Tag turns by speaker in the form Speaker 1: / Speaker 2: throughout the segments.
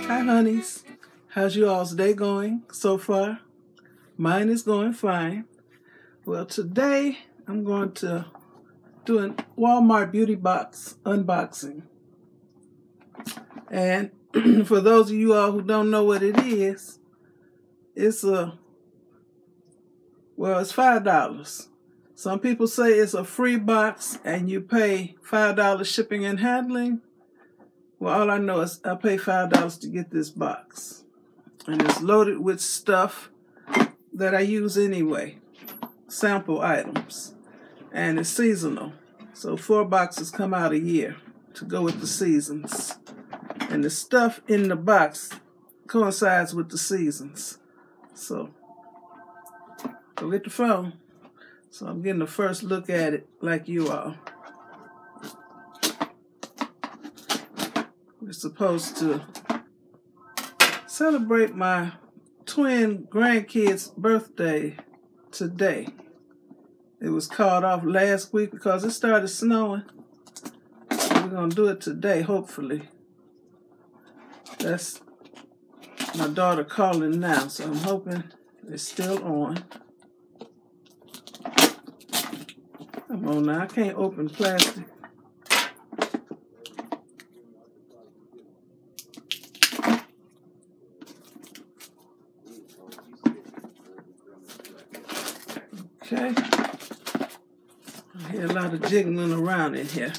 Speaker 1: Hi, honeys. How's you all's day going so far? Mine is going fine. Well, today I'm going to do a Walmart beauty box unboxing. And for those of you all who don't know what it is, it's $5. Some people say it's a free box and you pay $5 shipping and handling. Well, all I know is I pay $5 to get this box. And it's loaded with stuff that I use anyway. Sample items. And it's seasonal. So 4 boxes come out a year to go with the seasons. And the stuff in the box coincides with the seasons. So, go get the phone. So I'm getting the first look at it like you all. We're supposed to celebrate my twin grandkids' birthday today. It was called off last week because it started snowing. We're going to do it today, hopefully. That's my daughter calling now, so I'm hoping it's still on. Come on now, I can't open plastic. Okay. I hear a lot of jiggling around in here.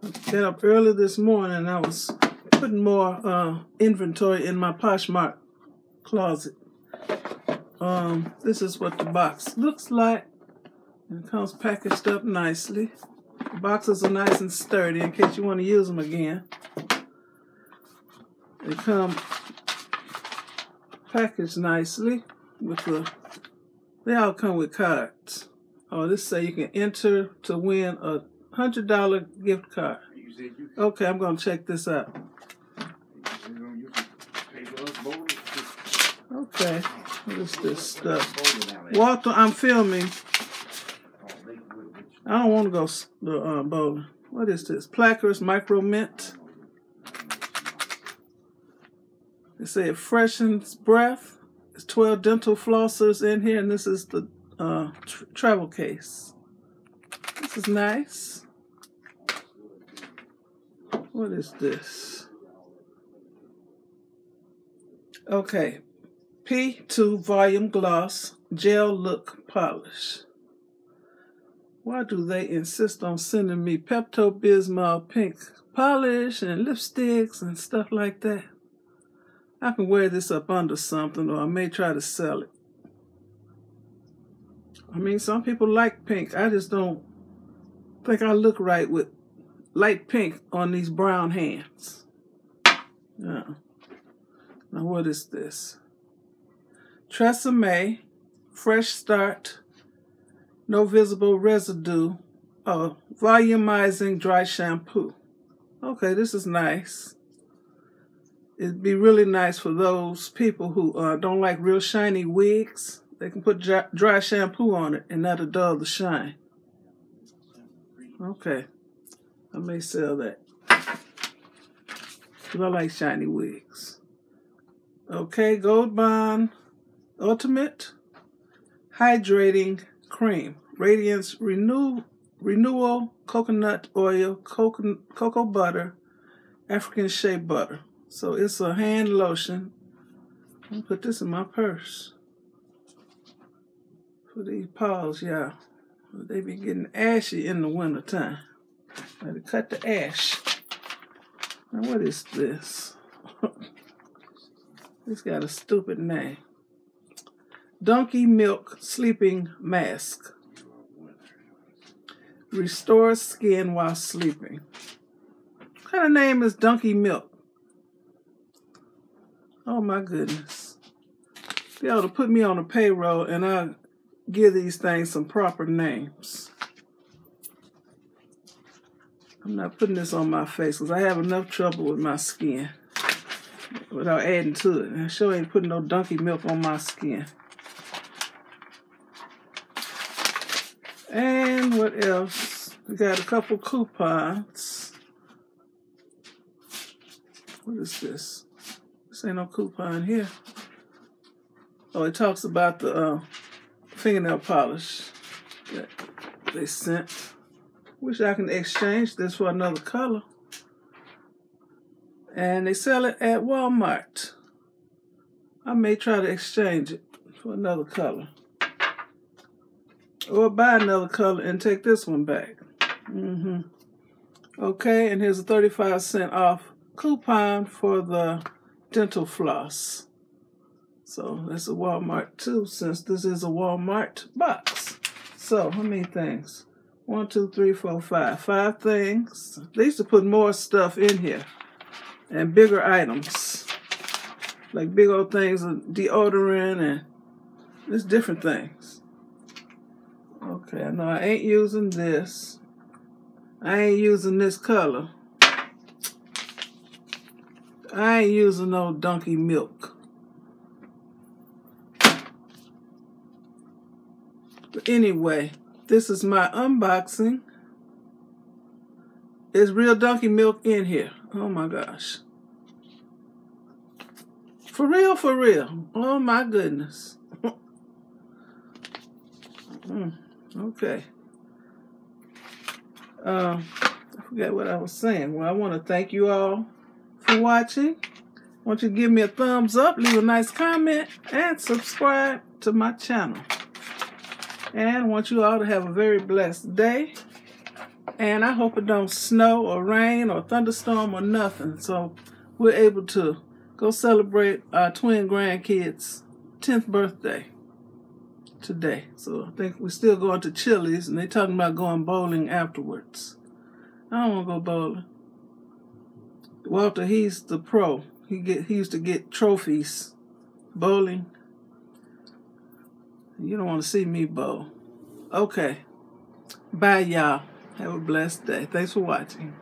Speaker 1: I got up early this morning and I was putting more inventory in my Poshmark closet. This is what the box looks like. And it comes packaged up nicely. The boxes are nice and sturdy in case you want to use them again. They come packaged nicely with they all come with cards. Oh, this say you can enter to win a $100 gift card. Okay, I'm gonna check this out. Okay, what is this stuff? Walter, I'm filming. I don't want to go bowling. What is this? Plackers, micro mint. They say it freshens breath. There's 12 dental flossers in here, and this is the travel case. This is nice. What is this? Okay. P2 Volume Gloss Gel Look Polish. Why do they insist on sending me Pepto-Bismol pink polish and lipsticks and stuff like that? I can wear this up under something, or I may try to sell it. I mean, some people like pink. I just don't think I look right with light pink on these brown hands. Yeah. Now, what is this? Tresemme Fresh Start No Visible Residue Volumizing Dry Shampoo. Okay, this is nice. It'd be really nice for those people who don't like real shiny wigs. They can put dry shampoo on it and that'll dull the shine. Okay, I may sell that. Because I like shiny wigs. Okay, Gold Bond Ultimate Hydrating Cream. Radiance Renewal Coconut Oil, Cocoa Butter, African Shea Butter. So it's a hand lotion. I'm gonna put this in my purse. For these paws, yeah. They be getting ashy in the wintertime. Gotta cut the ash. Now what is this? This got a stupid name. Donkey Milk Sleeping Mask. Restores skin while sleeping. What kind of name is Donkey Milk? Oh my goodness. They ought to put me on a payroll and I'll give these things some proper names. I'm not putting this on my face because I have enough trouble with my skin without adding to it. I sure ain't putting no donkey milk on my skin. And what else? We got a couple coupons. What is this? This ain't no coupon here. Oh, it talks about the fingernail polish that they sent. Wish I can exchange this for another color. And they sell it at Walmart. I may try to exchange it for another color. Or buy another color and take this one back. Okay, and here's a 35% off coupon for the dental floss. So that's a Walmart too, since this is a Walmart box. So how many things? 1, 2, 3, 4, 5. 5 things. They used to put more stuff in here. And bigger items. Like big old things of deodorant and just different things. Okay, I know I ain't using this. I ain't using this color. I ain't using no donkey milk. But anyway, this is my unboxing. There's real donkey milk in here. Oh my gosh. For real, for real. Oh my goodness. Okay. I forget what I was saying. Well, I want to thank you all for watching. I want you to give me a thumbs up, leave a nice comment, and subscribe to my channel. And I want you all to have a very blessed day. And I hope it don't snow or rain or thunderstorm or nothing. So we're able to go celebrate our twin grandkids' 10th birthday today. So I think we're still going to Chili's, and they're talking about going bowling afterwards. I don't want to go bowling. Walter, he's the pro. He used to get trophies bowling. You don't want to see me bowl. Okay. Bye, y'all. Have a blessed day. Thanks for watching.